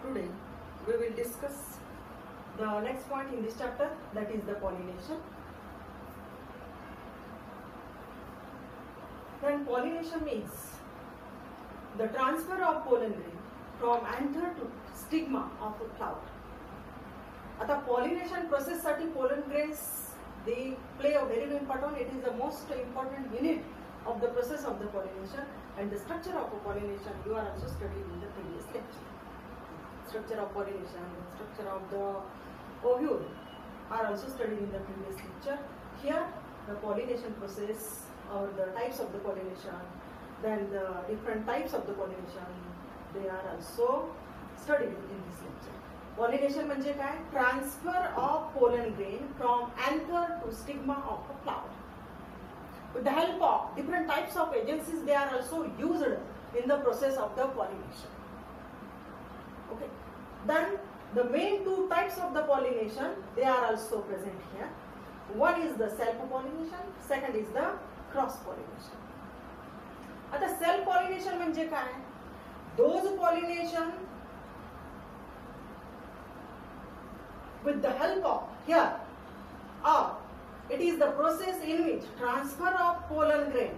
today we will discuss the next point in this chapter, that is the pollination. Then pollination means the transfer of pollen grain from anther to stigma of a flower. आता pollination process साठी pollen grains they play a very important. It is the most important unit of the process of the pollination, and the structure of a pollination you are also studied in the previous lecture. Structure of pollination, structure of the ovule are also studied in the previous lecture. Here the pollination process or the types of the pollination, then the different types of the pollination, they are also studied in this lecture. Pollination म्हणजे काय? Transfer of pollen grain from anther to stigma of a flower. With the help of different types of agencies, they are also used in the process of the pollination. Okay. Then the main two types of the pollination, they are also present here. One is the self-pollination, second is the cross-pollination. आता self-pollination म्हणजे काय? Those pollination with the help of here it is the process in which transfer of pollen grain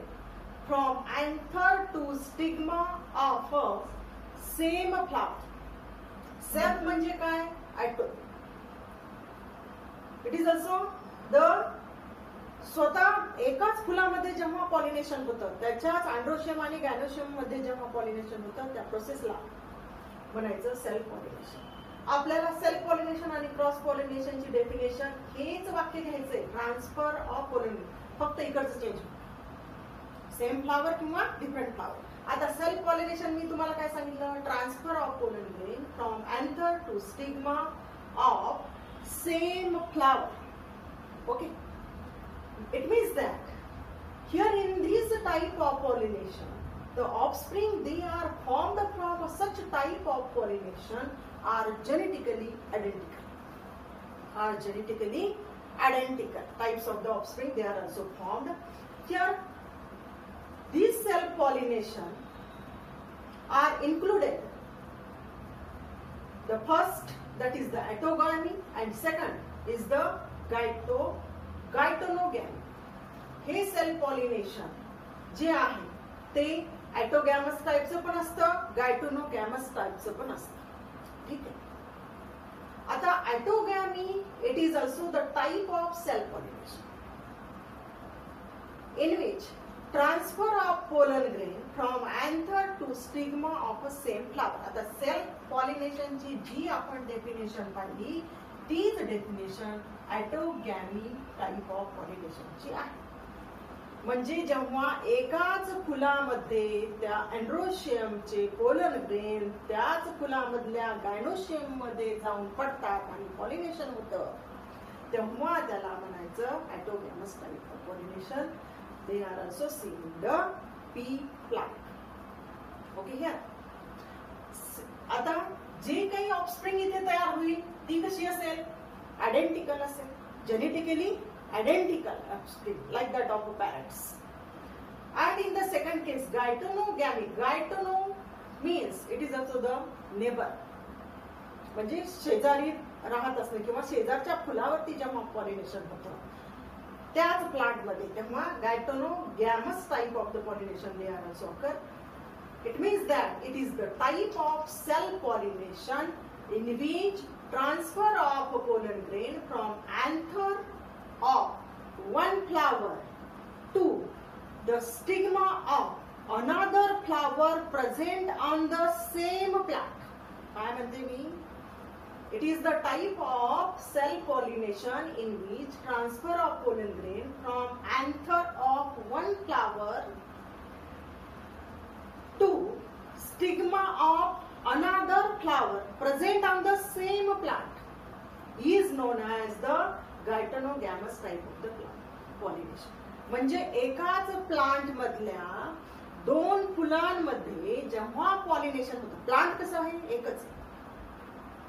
from anther to stigma of a same flower. Self म्हणजे काय? Auto. It is also the स्वतः एकाच फुलामध्ये जेव्हा pollination होतं, त्याच्याच androecium आणि गॅनोशियम मध्ये जेव्हा पॉलिनेशन होतं, त्या प्रोसेसला म्हणायचं सेल्फ पॉलिनेशन. आपल्याला सेल्फ पॉलिनेशन आणि क्रॉस पॉलिनेशनची डेफिनेशन हेच वाक्य घ्यायचंय. ट्रान्सफर ऑफ पोलन, फक्त इकडचं चेंज, सेम फ्लावर किंवा डिफरंट फ्लावर. आता सेल्फ पॉलिनेशन मी तुम्हाला काय सांगितलं? Transfer of pollen grain from anther to stigma of same flower. Okay, it means that here in this type of pollination, the offspring they are formed from such type of pollination are genetically identical. Types of the offspring they are also formed. Here these self pollination are included. The first, that is the autogamy, and second is the गायटोनोगॅमी. हे self pollination जे आहे ते ऑटोगॅमस टाइपचं पण असतं, गायटोनोगॅमस टाइपचं पण असतं. ठीक आहे. आता autogamy it is also the type of self pollination in which transfer of pollen grain from anther to stigma of a same flower. आता सेल्फ पॉलिनेशन ची जी आपण डेफिनेशन पाहिली, तीच डेफिनेशन ऑटोगॅमी टाइप ऑफ पॉलिनेशन ची आहे. म्हणजे जेव्हा एकाच फुलामध्ये त्या अँड्रोशियमचे पोलन ग्रेन त्याच फुलामधल्या गायनोशियम मध्ये जाऊन पडतात आणि पॉलिनेशन होतं, तेव्हा त्याला म्हणायचं autogamous type of pollination. They are also seen in the pea plant. Okay. Here आता जे काही ऑफस्प्रिंग इथे तयार होईल ती कशी असेल? आयडेंटिकल असेल, genetically identical offspring like that of parents. And in the second case, gaetonogamy. Gaetono means it is also the neighbor. म्हणजे शेजारी राहत असणे किंवा शेजारच्या फुलावरती जेव्हा पॉलिनेशन होतं त्याच प्लांट मध्ये, तेव्हा geitonogamous type of the pollination they are also occur. It means that it is the type of cell pollination in which transfer of pollen grain from anther of one flower to the stigma of another flower present on the same plant. काय म्हणते मी? It is the type of cell pollination in which transfer of pollen grain from anther of one flower to stigma of another flower present on the same plant is known as the geitonogamous type of the pollination. म्हणजे एकाच plant मधल्या दोन फुलांमध्ये जेव्हा pollination होतं, plant कसं आहे? एकच आहे.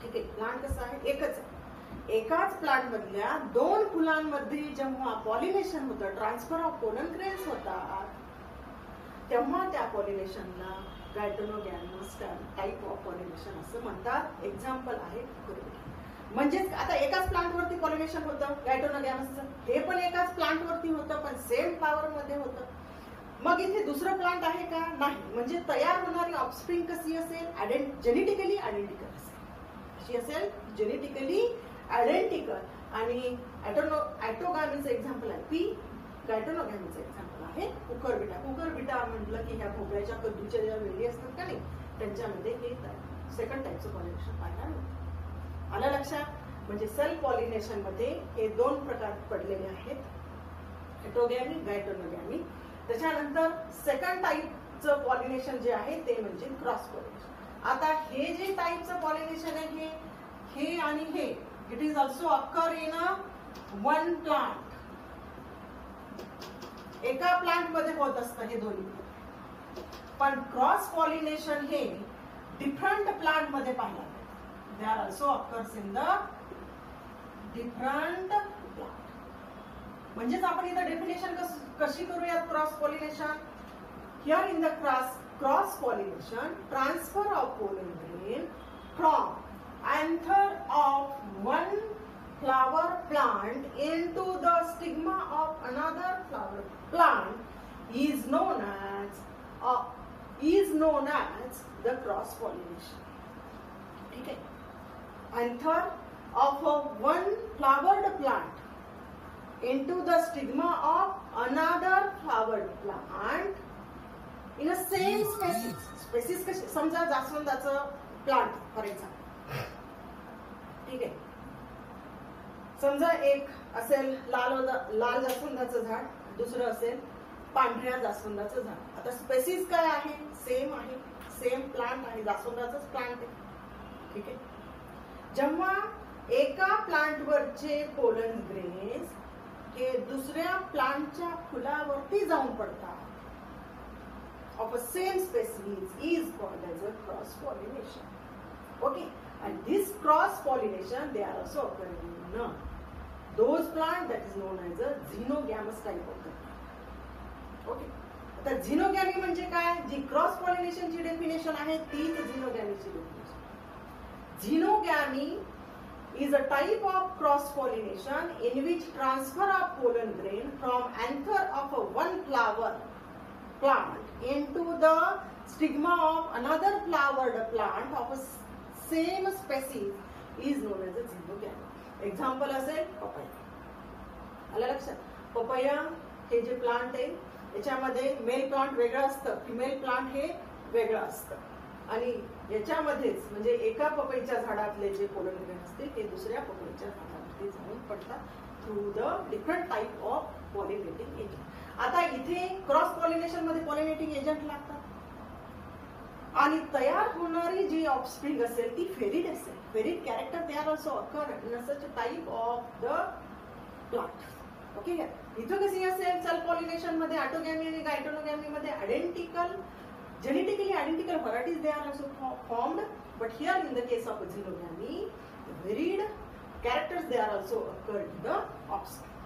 ठीक आहे. प्लांट कसं आहे? एकच आहे. एकाच प्लांट मधल्या दोन फुलांमध्ये जेव्हा पॉलिनेशन होतं, ट्रान्सफर ऑफ पोलन ग्रेन्स होतात, तेव्हा त्या पॉलिनेशनला गायटोनोगॅमस टाईप ऑफ पॉलिनेशन असं म्हणतात. एक्झाम्पल आहे कुकुरबिटा. म्हणजेच आता एकाच प्लांट वरती पॉलिनेशन होतं गायटोनोगॅमसचं, हे पण एकाच प्लांट वरती होतं पण सेम फ्लावर मध्ये होतं. मग इथे दुसरं प्लांट आहे का? नाही. म्हणजे तयार होणारी ऑफस्प्रिंग कशी असेल? जेनेटिकली आयडेंटिकल असेल. कशी असेल? Genetically identical. आणि ॲटोगॅमीचं एक्झाम्पल आहे पी, गायटोनोगॅमीचं एक्झाम्पल आहे कुकुरबिटा. कुकुरबिटा म्हटलं की ह्या भोपळ्याच्या कद्दूच्या ज्या वेली असतात का नाही त्यांच्यामध्ये हे सेकंड टाईपचं पॉलिनेशन पाहायला मिळतं. आलं लक्षात? म्हणजे सेल्फ पॉलिनेशन मध्ये हे दोन प्रकार पडलेले आहेत, ॲटोगॅमी, गायटोनोगॅमी. त्याच्यानंतर सेकंड टाईपचं पॉलिनेशन जे आहे ते म्हणजे क्रॉस पॉलिनेशन. आता हे जे टाईपचं पॉलिनेशन आहे हे आणि हे, it is also occur in a one plant. एका प्लांट मध्ये होत असतं हे दोन्ही. पण क्रॉस पॉलिनेशन हे डिफरंट प्लांट मध्ये पाहायला मिळतं. दे are also occurs in the different plant. म्हणजेच आपण इथं डेफिनेशन कशी करूयात cross pollination? Here in the cross pollination, transfer of pollen grain from anther of one flower plant into the stigma of another flower plant is known as the cross pollination. ठीक है? Anther of one flowered plant into the stigma of another flowered plant in a same species. Species कशी? समजा जास्वंदाचं plant for example. ठीक आहे. समजा एक असेल लाल जास्वंदाचं झाड, दुसरं असेल पांढऱ्या जास्वंदाचं झाड. आता स्पेसिस काय आहे? सेम आहे, सेम प्लांट आहे, जास्वंदाचंच प्लांट आहे. ठीक आहे. जेव्हा एका प्लांटवरचे पोलन ग्रेन्स हे दुसऱ्या प्लांटच्या फुलावरती जाऊन पडतात of a same species is called as a cross pollination. Okay, and this cross pollination they are also occurring in those plants that is known as a xenogamous type of the plant. Okay, आता झिनोगॅमी म्हणजे काय? जी cross पॉलिनेशनची definition आहे तीच झिनोगॅमीची definition. झिनोगॅमी is a type of cross pollination in which transfer of pollen grain from anther of a one flower plant into the stigma of another flowered plant of a same species is known as a xenogamy. Example असेल papaya. आलं लक्षात? Papaya हे जे plant आहे याच्यामध्ये male plant वेगळं असतं, female plant हे वेगळं असतं. आणि याच्यामध्येच म्हणजे एका पपईच्या झाडातले जे पोलन ग्रेन असते ते दुसऱ्या पपईच्या झाडावरती जाऊन पडतात through the different type of pollinating agent. आता इथे क्रॉस पॉलिनेशन मध्ये पॉलिनेटिंग एजंट लागतात आणि तयार होणारी जी ऑफस्प्रिंग असेल ती फेरिड असेल. Feathered character they are also occur in such type of the plant. Okay, इथं कशी असेल? सेल्फ पॉलिनेशन मध्ये ऑटोगॅमी आणि गायटोनोगॅमी मध्ये identical, genetically identical varieties they are also formed, but here in the case of xenogamy the varied characters they are also occurred in the offspring.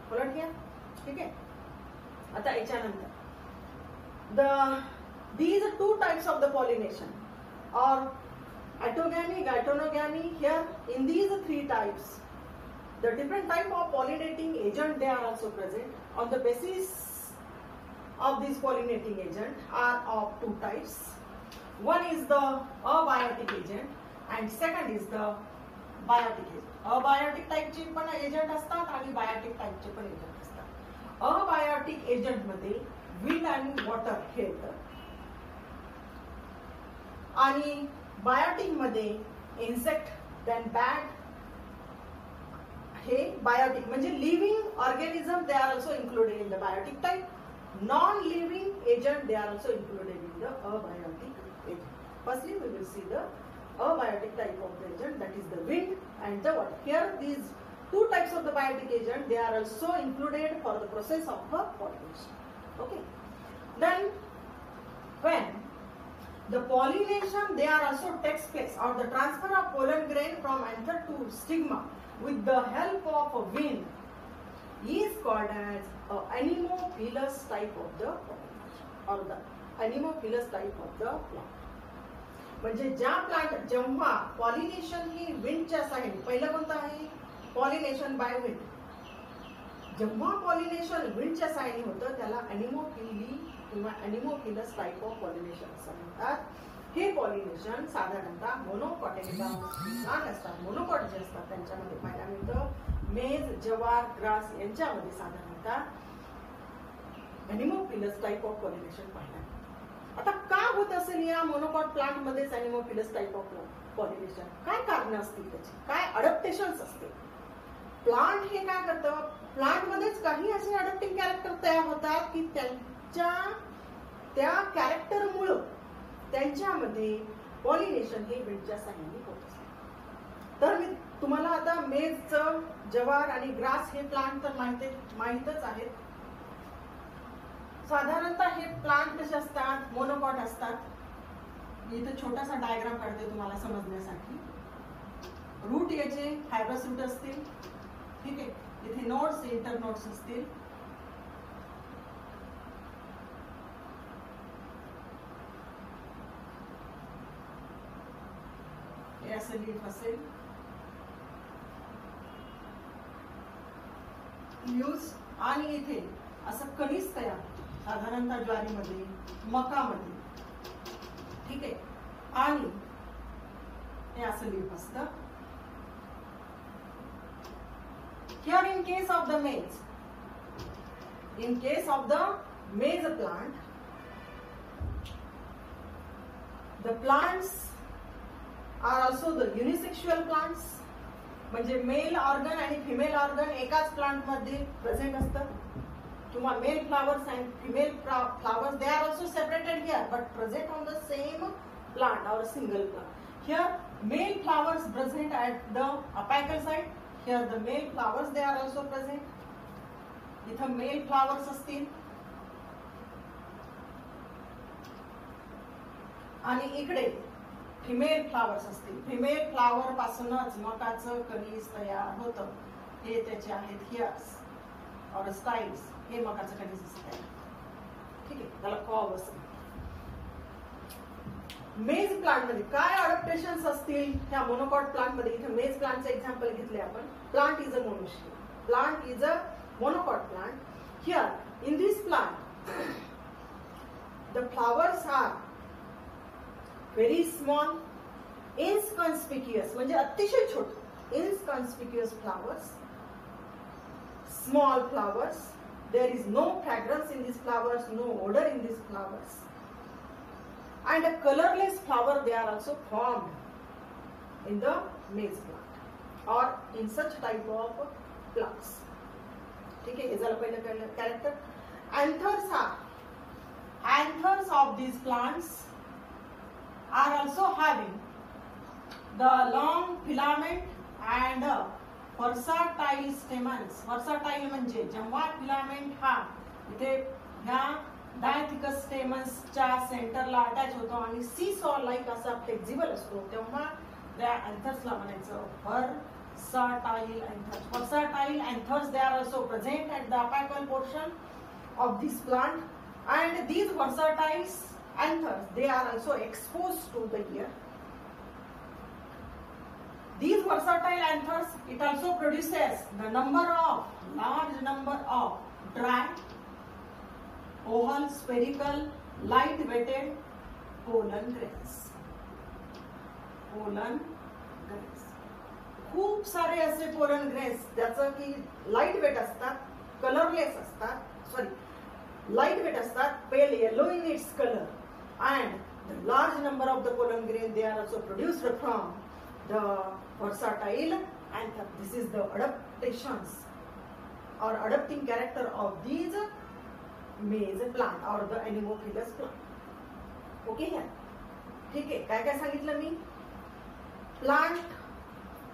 Followed here? ठीक है. आता याच्यानंतर these are two types of the pollination or autogamy, gaetonogamy. Here in these three types the different type of pollinating agent they are also present. On the basis of these pollinating agent are of two types. One is the abiotic agent and second is the biotic agent. Abiotic type चे पण agent असतात आणि Biotique type चे पण agent असतात. Abiotic agent मध्ये wind आणि water हे येतं आणि बायोटिक मध्ये इन्सेक्ट देन बॅट हे बायोटिक म्हणजे living organism they are also included in the biotic type. Non-living agent they are also included in the abiotic agent. Firstly we will see the abiotic type of the agent, that is the wind and the water. Here these two types of the biotic agent they are also included for the process of the pollination. Okay, then when the pollination they are also takes place or the transfer of pollen grain from anther to stigma with the help of a wind is called as anemophilous type of the pollination or the anemophilous type of the plant. म्हणजे ज्या plant जेव्हा pollination ही विंडच्या side, पहिलं कोणतं आहे pollination by wind, जेव्हा pollination विंडच्या साईडने होतं त्याला एनिमोफिली किंवा एनिमोफिलस टाइप ऑफ पॉलिनेशन असं म्हणतात. हे पॉलिनेशन साधारणतः मोनोकॉटिलिडा प्लांट असतात, मोनोकॉट जे असतात त्यांच्यामध्ये पाहायला मिळतं. मेज, जवार, ग्रास यांच्यामध्ये साधारणतः एनिमोफिलस टाइप ऑफ पॉलिनेशन पाहायला मिळतं. आता का होत असेल या मोनोकॉट प्लांट मध्येच एनिमोफिलस टाइप ऑफ पॉलिनेशन? काय कारण असतील त्याची, काय अडॅप्टेशन्स असतील? प्लांट हे काय करतं, प्लांट मध्येच काही असे अडॅप्टिंग कॅरेक्टर तयार होतात की त्यांच्या त्या कॅरेक्टरमुळे त्यांच्यामध्ये पॉलिनेशन हे विंडच्या साह्याने होत असते. तर मी तुम्हाला आता मेजचं, जवार आणि ग्रास हे प्लांट तर माहितच आहेत. साधारणतः हे प्लांट कसे असतात, मोनोकॉट असतात. मी इथे छोटासा डायग्राम काढते तुम्हाला समजण्यासाठी. रूट याचे फायब्रस रूट असतील, ठीक आहे. इथे नोड्स, इंटर नोड्स असतील. हे असं लीफ असेल, ल्यूज, आणि इथे असं कणीस तयार साधारणतः ज्वारीमध्ये, मकामध्ये, ठीक आहे. आणि हे असं लीफ असतं. Here in case of the maize, in case of the maize plant, the plants are also the unisexual plants. म्हणजे मेल ऑर्गन आणि फिमेल ऑर्गन एकाच प्लांट मध्ये प्रेझेंट असतं. किंवा male flowers and female flowers, they are also separated here but present on the same plant or single plant. Here male flowers present at the apical side. Here the male flowers they are also present. इथं male flowers असतील आणि इकडे female flowers असतील. Female flower पासूनच मकाचं कणीस तयार होतं. हे त्याचे आहेत हियर्स और स्टाइल्स. हे मकाचं कणीस असतं, ठीक आहे. त्याला कॉब असतं. मेज प्लांट मध्ये काय अडॅप्टेशन्स असतील ह्या मोनोकॉट प्लांट मध्ये? इथे मेज प्लांटचं एक्झाम्पल घेतले आपण. Plant is a मोनोस्टिक, plant is a monocot plant. Here in this plant the flowers are very small, inconspicuous, म्हणजे अतिशय छोटे, inconspicuous flowers, small flowers. There is no fragrance in these flowers, no odor in these flowers, and a colorless flower they are also formed in the maize plant or in such type of plants. ठीक है, हे झालं पहिलं character. Anthers of these plants are also having the long filament and versatile stamens. Versatile म्हणजे जेव्हा filament हा इथे ह्या डायथिकस स्टेमन्सच्या सेंटरला अटॅच होतो आणि सी सॉ लाईक असा फ्लेक्झिबल असतो, तेव्हा त्या अँथर्सला म्हणायचं versatile anthers. Versatile anthers they are also present at the apical portion of this plant, and these versatile anthers they are also exposed to the air. These versatile anthers it also produces the large number of dry, oval, spherical, light weighted pollen grains. Pollen grains. खूप सारे असे pollen grains ज्याचं की light weight असतात, colourless असतात, light weight असतात, pale yellow in its colour, and the large number of the pollen grain they are also produced from the versatile anther. This is the adaptations or adapting character of these maize plant or the Anemophilus plant. Okay है, ठीक आहे. काय काय सांगितलं मी? Plant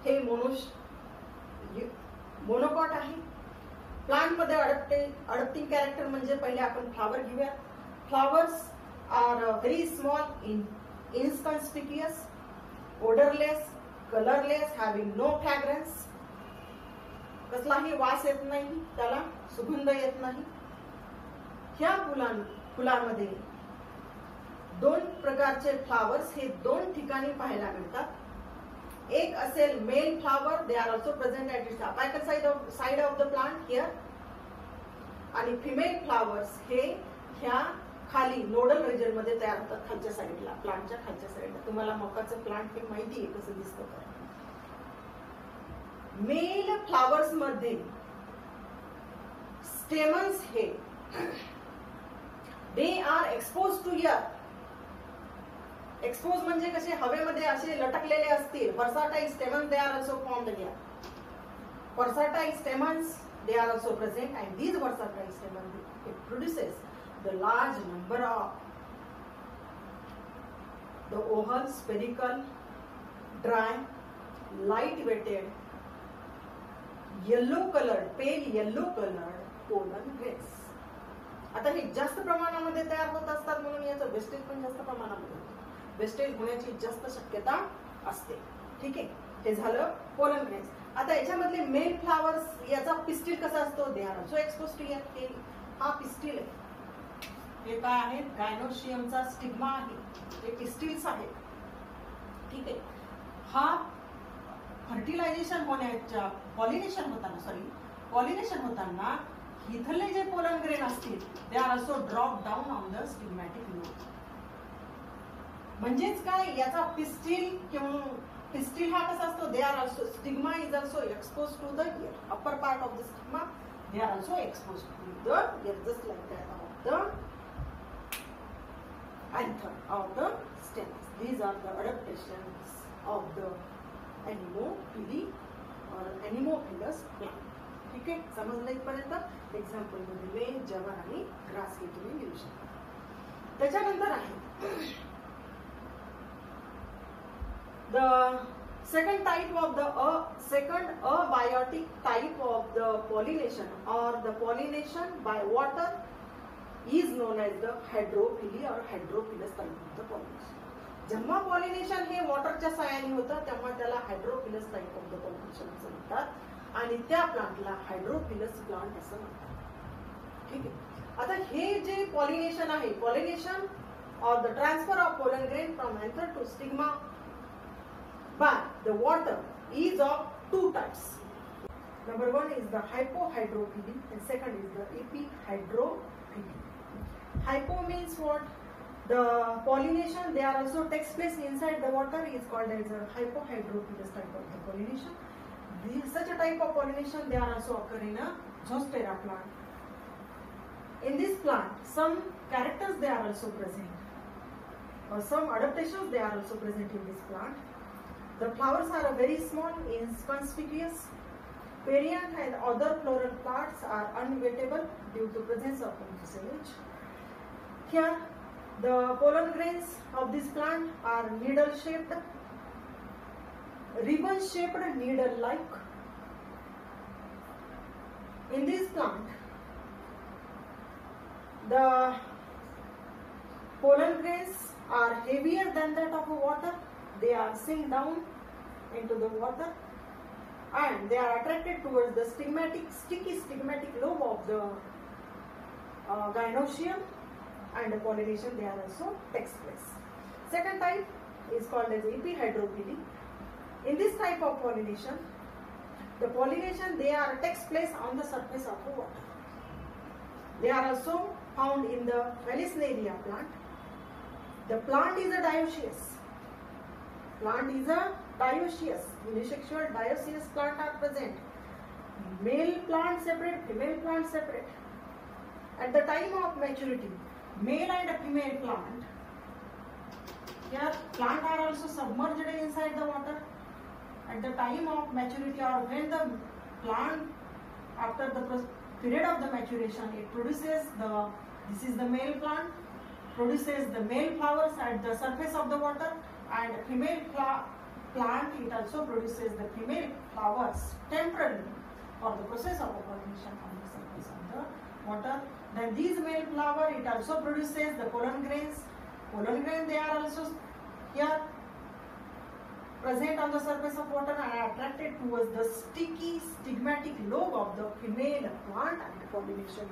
हे monocot आहे. Plant मध्ये अडॅप्टिंग कॅरेक्टर म्हणजे पहिले आपण फ्लावर घेऊया. Flowers are very small, inconspicuous, odourless, colourless, having no fragrance. कसलाही वास येत नाही, त्याला सुगंध येत नाही. ह्या फुलांमध्ये दोन प्रकारचे फ्लावर्स हे दोन ठिकाणी पाहायला मिळतात. एक असेल male flower, they are also present at its apical side of the plant here. आणि फिमेल फ्लावर्स हे ह्या खाली नोडल रिजन मध्ये तयार होतात, खालच्या साईडला, प्लांटच्या खालच्या साईडला. तुम्हाला मकाचं प्लांट हे माहिती आहे कसं दिसतं तर. मेल फ्लावर्स मध्ये स्टेमन्स हे they are expose to air. Expose म्हणजे कसे हवेमध्ये असे लटकलेले असतील. Versatile stamens they are also formed here. Versatile stamens they are also present, and these versatile stamens it produces the large number of the oval, spherical, dry, light weighted, yellow colored, pale yellow colored pollen grains. आता हे जास्त प्रमाणामध्ये तयार होत असतात म्हणून याचं wastage पण जास्त प्रमाणामध्ये होतं. वेस्टेज होण्याची जास्त शक्यता असते. ठीक आहे, हे झालं पोलन ग्रेन्स. आता याच्यामधले मेल फ्लावर्स याचा पिस्टिल कसा असतो, they are also expose to air. हा पिस्टिल आहे. हे काय आहे, गायनोशियमचा स्टिग्मा आहे. हे पिस्टिल्स आहेत. ठीक आहे, हा फर्टिलायझेशन होण्याच्या पॉलिनेशन होताना इथले जे पोलन ग्रेन असतील they are also drop down on the stigmatic node. म्हणजेच काय, याचा पिस्टिल किंवा पिस्टिल हा कसा असतो, they are also stigma is also expose to the air. Upper part of the stigma they are also expose to the air, just like that of the anther of the stems. These are the adaptations of the anemophily or anemophilous plant. ठीक आहे, समजलं इथपर्यंत. Example मध्ये मे, जवार आणि grass हे तुम्ही लिहू शकता. त्याच्यानंतर आहे the second type of the second abiotic type of the pollination or the pollination by water is known as the hydrophily or hydrophilous type of the pollination. जेव्हा पॉलिनेशन हे वॉटरच्या साहाय्याने होतं तेव्हा त्याला हायड्रोफिलस टाइप ऑफ द पॉलिनेशन असं म्हणतात आणि त्या प्लांटला हायड्रोफिलस प्लांट असं म्हणतात. ठीक आहे, आता हे जे पॉलिनेशन आहे, pollination or the transfer of pollen grain from anther to stigma by the water is of two types. Number one is the hypohydrophily and second is the epihydrophily. Hypo means what? The pollination they are also takes place inside the water is called as a hypohydrophilous type of the pollination. Such a type of pollination they are also occur in a Zostera plant. In this plant, some characters they are also present, or some adaptations they are also present in this plant. The flowers are very small, inconspicuous. Perianth and other floral parts are unweightable due to presence of mucilage. Here, the pollen grains of this plant are needle-shaped, ribbon-shaped, needle-like. In this plant, the pollen grains are heavier than that of water. They are sink down into the water and they are attracted towards the sticky stigmatic lobe of the gynoecium, and the pollination they are also takes place. Second type is called as epihydrophily. In this type of pollination, the pollination takes place on the surface of the water. They are also found in the Vallisneria plant. The plant is a dioecious. Unisexual dioecious plant are present. Male plant separate, female plant separate. At the time of maturity, male and female plant, here plant are also submerged inside the water. At the time of maturity or when the plant, after the period of the maturation, it produces this is the male plant, produces the male flowers at the surface of the water, and female plant it also produces the female flowers temporarily for the process of pollination on the surface of the water. Then these male flower it also produces the pollen grains. Pollen grain they are also here present on the surface of water and are attracted towards the sticky stigmatic lobe of the female plant, and pollination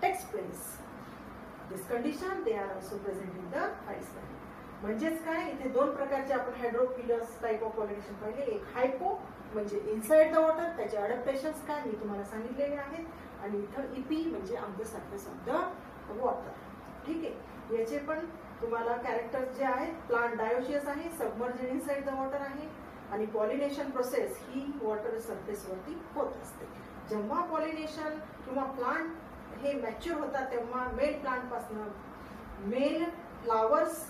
takes place. This condition they are also present in the rice valley. म्हणजेच काय, इथे दोन प्रकारचे आपण हायड्रोफिलस type of pollination पाहिले. एक हायपो म्हणजे inside the water, त्याचे अडॅप्टेशन्स काय मी तुम्हाला सांगितलेले आहेत. आणि इथं इपी म्हणजे on the surface of the water. ठीक आहे, याचे पण तुम्हाला कॅरेक्टर्स जे आहेत, प्लांट डायोशियस आहे, सबमर्जेड इनसाइड द वॉटर आहे. आणि पॉलिनेशन प्रोसेस ही वॉटर सरफेस वरती होत असते. जेव्हा पॉलिनेशन किंवा प्लांट हे मॅच्युअर होतात तेव्हा मेल प्लांट पासून male flowers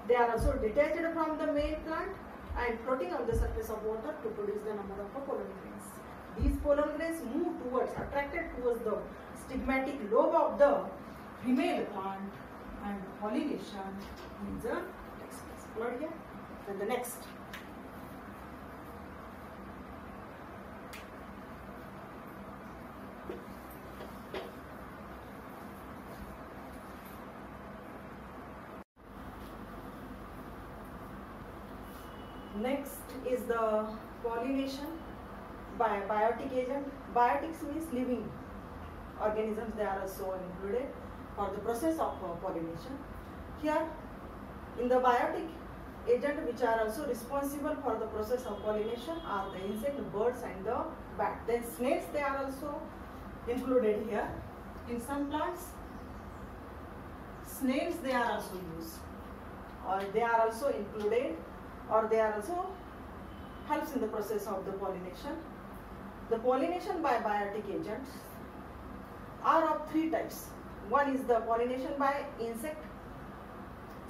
they are also detached from the male plant and floating on the surface of water to produce the number of pollen grains. These pollen grains move towards, attracted towards the stigmatic lobe of the female plant, and pollination is a explored here. Then the next. Next is the pollination by biotic agent. Biotics means living organisms. They are also included for the process of pollination. Here, in the biotic agent which are also responsible for the process of pollination are the insect, birds, and the bat. Then snails, they are also included here. In some plants, snails they are also used, or they are also included, or they are also helps in the process of the pollination. The pollination by biotic agents are of three types. One is the pollination by insect,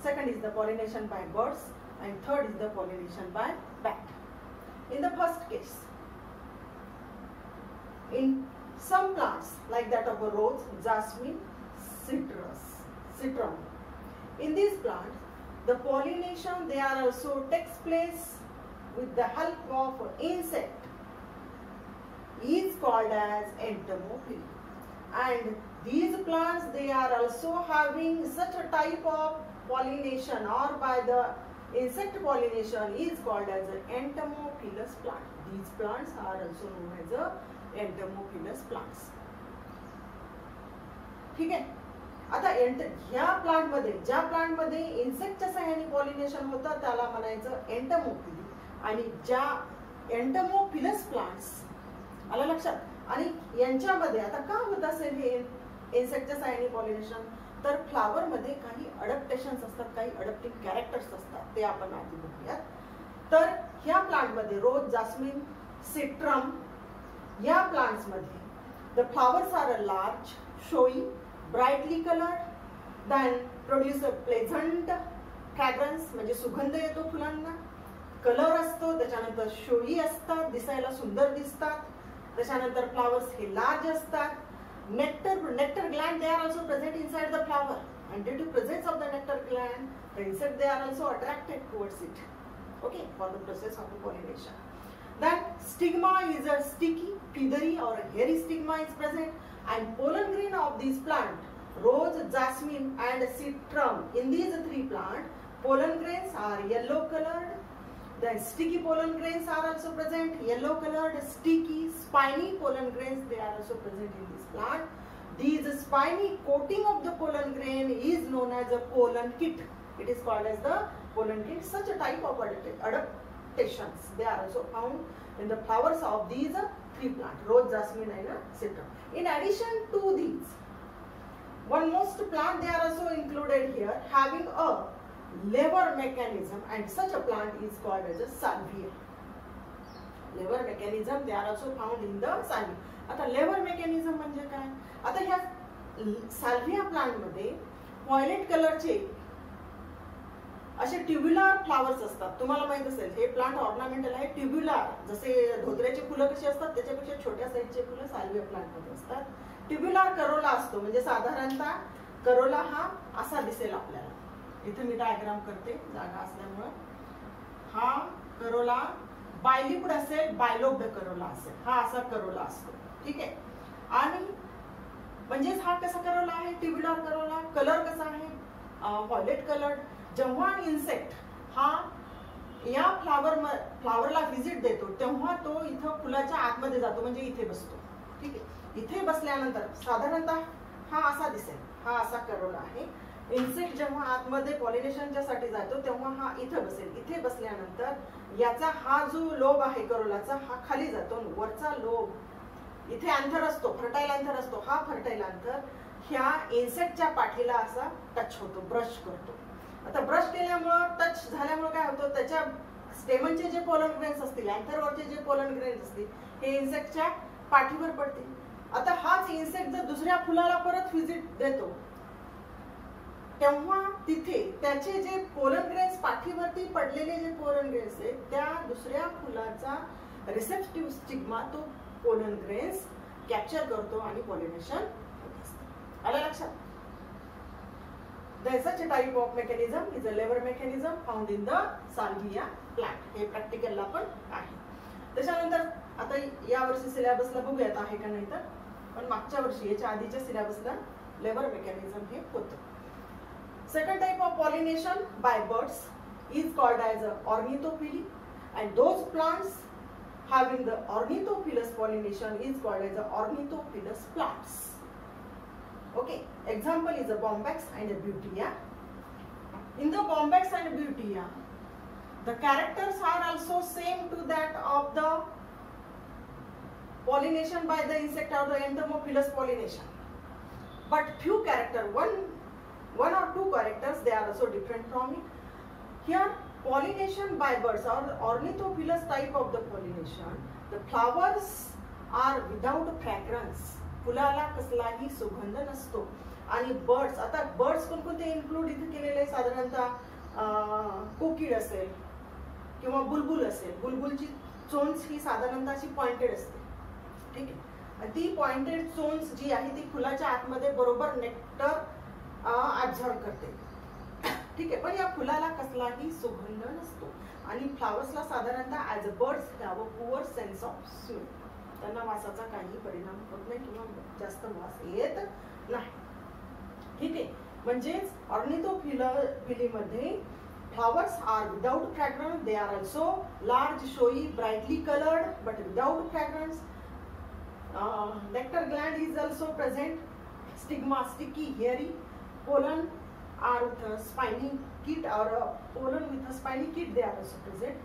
second is the pollination by birds, and third is the pollination by bat. In the first case, in some plants like that of a rose, jasmine, citron, in these plants the pollination they are also takes place with the help of insect, is called as entomophily. And these plants they are also having such a type of pollination, or by the insect pollination is called as an entomophilous plant. These plants are also known as a entomophilous plants. ठीक आहे. आता ह्या plant मध्ये, ज्या plant मध्ये इन्सेक्टच्या सहाय्याने pollination होतं त्याला म्हणायचं एंटमोफिली. आणि ज्या एंटमोफिलस प्लांट्स, आलं लक्षात. आणि यांच्यामध्ये आता का होत असेल हे इन्सेक्टच्या सहाय्याने पॉलिनेशन, तर फ्लावर मध्ये काही अडॅप्टेशन्स असतात, काही अडॅप्टिव्ह कॅरेक्टर्स असतात, ते आपण आधी बघूयात. तर ह्या प्लांट मध्ये रोज, जास्मिन, सिट्रम या प्लांट्स मध्ये the flowers are large, showy, brightly colored, then produce a pleasant fragrance म्हणजे सुगंध येतो फुलांना, कलर असतो, त्याच्यानंतर शोई असतात, दिसायला सुंदर दिसतात, त्याच्यानंतर फ्लावर्स हे लार्ज असतात. nectar gland they are also present inside the flower, and due to presence of the nectar gland the insect they are also attracted towards it, okay, for the process of the pollination. Then stigma is a sticky, feathery or a hairy stigma is present, and pollen grain of these plant, rose, jasmine and citron, in these three plant pollen grains are yellow colored. Then sticky pollen grains are also present, yellow colored, sticky, spiny pollen grains they are also present in this plant. These spiny coating of the pollen grain is known as a pollen kit. It is called as the pollen kit. Such a type of adaptations they are also found in the flowers of these three plants, rose, jasmine and citron. In addition to these, one most plant they are also included here having a lever mechanism, and such a plant is called as a salvia. Lever mechanism they are also found in the salvia. आता lever mechanism म्हणजे काय, आता ह्या salvia plant मध्ये violet कलरचे असे tubular flowers असतात. तुम्हाला माहित असेल हे प्लांट ऑर्नामेंटल आहे. ट्युब्युलर जसे धोत्र्याची फुलं कशी असतात त्याच्यापेक्षा छोट्या साईजचे फुलं साल्विया प्लांट मध्ये असतात. ट्युब्युलर करोला असतो, म्हणजे साधारणतः करोला हा असा दिसेल आपल्याला. इथे मी डायग्राम करते जागा असल्यामुळे. हा करोला बायलिप्ड असेल, बायलोब्ड करोला असेल, हा असा करोला असतो. ठीक आहे. आणि म्हणजेच हा कसा करोला आहे, ट्युब्युलर करोला. कलर कसा आहे, व्हायलेट कलर. जेव्हा इन्सेक्ट हा या फ्लावरला व्हिजिट देतो तेव्हा तो इथं फुलाच्या आतमध्ये जातो, म्हणजे इथे बसतो. ठीक आहे. इथे बसल्यानंतर साधारणतः हा असा दिसेल. हा असा करोला आहे. इन्सेक्ट जेव्हा आतमध्ये पॉलिनेशनच्या साठी जातो तेव्हा हा इथं बसेल. इथे बसल्यानंतर याचा हा जो लोब आहे करोलाचा हा खाली जातो. वरचा लोब इथे अँथर असतो, फर्टाईल अँथर असतो. हा फर्टाईल अँथर ह्या इन्सेक्टच्या पाठीला असा टच होतो, ब्रश करतो. आता ब्रश केल्यामुळं, टच झाल्यामुळे काय होतं, त्याच्या स्टेमनचे जे पोलन ग्रेन्स असतील, अँथरवरचे जे पोलन ग्रेन्स असतील, हे इन्सेक्टच्या पाठीवर पडतील. आता हाच इन्सेक्ट जर दुसऱ्या फुलाला परत व्हिजिट देतो तेव्हा तिथे त्याचे जे पोलन ग्रेन्स, पाठीवरती पडलेले जे पोलन ग्रेन्स आहेत, त्या दुसऱ्या फुलाचा रिसेप्टिव्ह स्टिग्मा तो पोलन ग्रेन्स कॅप्चर करतो आणि पॉलिनेशन आलं लक्षात. There is such a type of mechanism is a lever mechanism found in the salvia plant. हे प्रॅक्टिकलला पण आहे. त्याच्यानंतर आता या वर्षी सिलेबसला बघूयात आहे का नाही तर, पण मागच्या वर्षी याच्या आधीच्या सिलेबसला लेवर मेकॅनिझम हे होतं. Second type of pollination by birds is called as ornithophily and those plants having the ornithophilous pollination is called as ornithophilous plants. Okay, example is a bombax and a butea. In the bombax and butea, the characters are also same to that of the pollination by the insect or the entomophilous pollination. But few character, one or two characters, they are also different from it. Here, pollination by birds or the ornithophilous type of the pollination, the flowers are without fragrance. फुलाला कसलाही सुगंध नसतो. आणि birds, आता birds कोणकोणते include इथे केलेले, साधारणतः कोकिळ असेल किंवा बुलबुल असेल. बुलबुलची चोंच ही साधारणतः अशी पॉइंटेड असते, ठीक आहे. ती पॉइंटेड चोंच जी आहे ती फुलाच्या आतमध्ये बरोबर नेक्टर ऍब्झॉर्ब करते, ठीक आहे. पण या फुलाला कसलाही सुगंध नसतो आणि फ्लावर्सला साधारणतः as a bird's have a poor sense of smell. त्यांना वासाचा काही परिणाम होत नाही किंवा जास्त वास येत नाही, ठीक आहे. म्हणजेच ऑर्निथोफिलीमध्ये flowers are without fragrance. They are also large, showy, brightly colored, but without fragrance. Nectar gland is also present. Stigma sticky, hairy. Pollen are with a spiny kit or a pollen with a spiny kit. They are also present.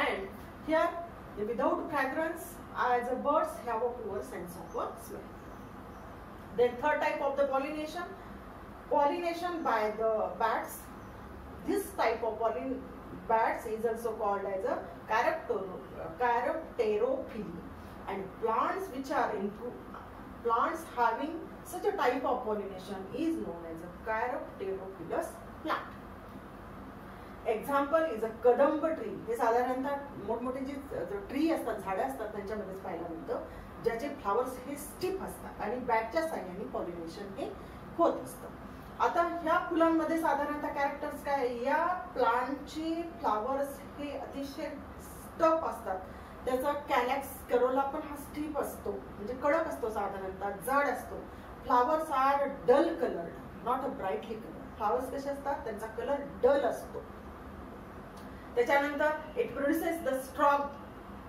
And here, without fragrance, as a birds have a poor sense of smell. Then third type of the pollination by the bats. This type of bats is also called as a chiropterophily. And plants having such a type of pollination is known as a chiropterophilous plant. Example is a कदंब tree. हे साधारणतः मोठमोठे जे tree असतात, झाडं असतात, त्यांच्यामध्येच पाहायला मिळतं, ज्याचे फ्लावर्स हे स्टिफ असतात आणि बॅटच्या साह्याने पॉलिनेशन हे होत असतं. आता ह्या फुलांमध्ये साधारणतः कॅरेक्टर्स काय, या प्लांटचे फ्लावर्स हे अतिशय स्टफ असतात. त्याचा कॅलॅक्स करोला पण हा स्टिफ असतो, म्हणजे कडक असतो, साधारणतः जड असतो. Flowers are dull coloured, not a brightly colour. Flowers कसे असतात, त्यांचा कलर डल असतो. त्याच्यानंतर it produces the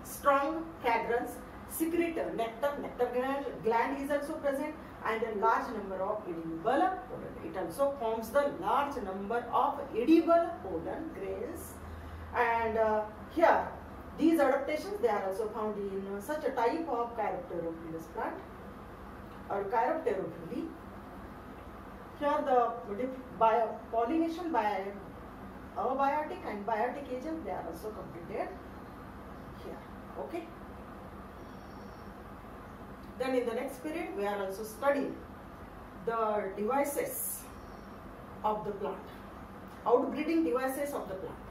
strong fragrance, secretor, nectar gland is also present, and a large number of edible pollen. It also forms the large number of edible pollen grains. And here, these adaptations, they are also found in such a type of chiropterophilous plant or chiropterophily. Here, the pollination by abiotic and biotic agents, they are also completed here. Okay. Then in the next period, we are also studying the devices of the plant, outbreeding devices of the plant.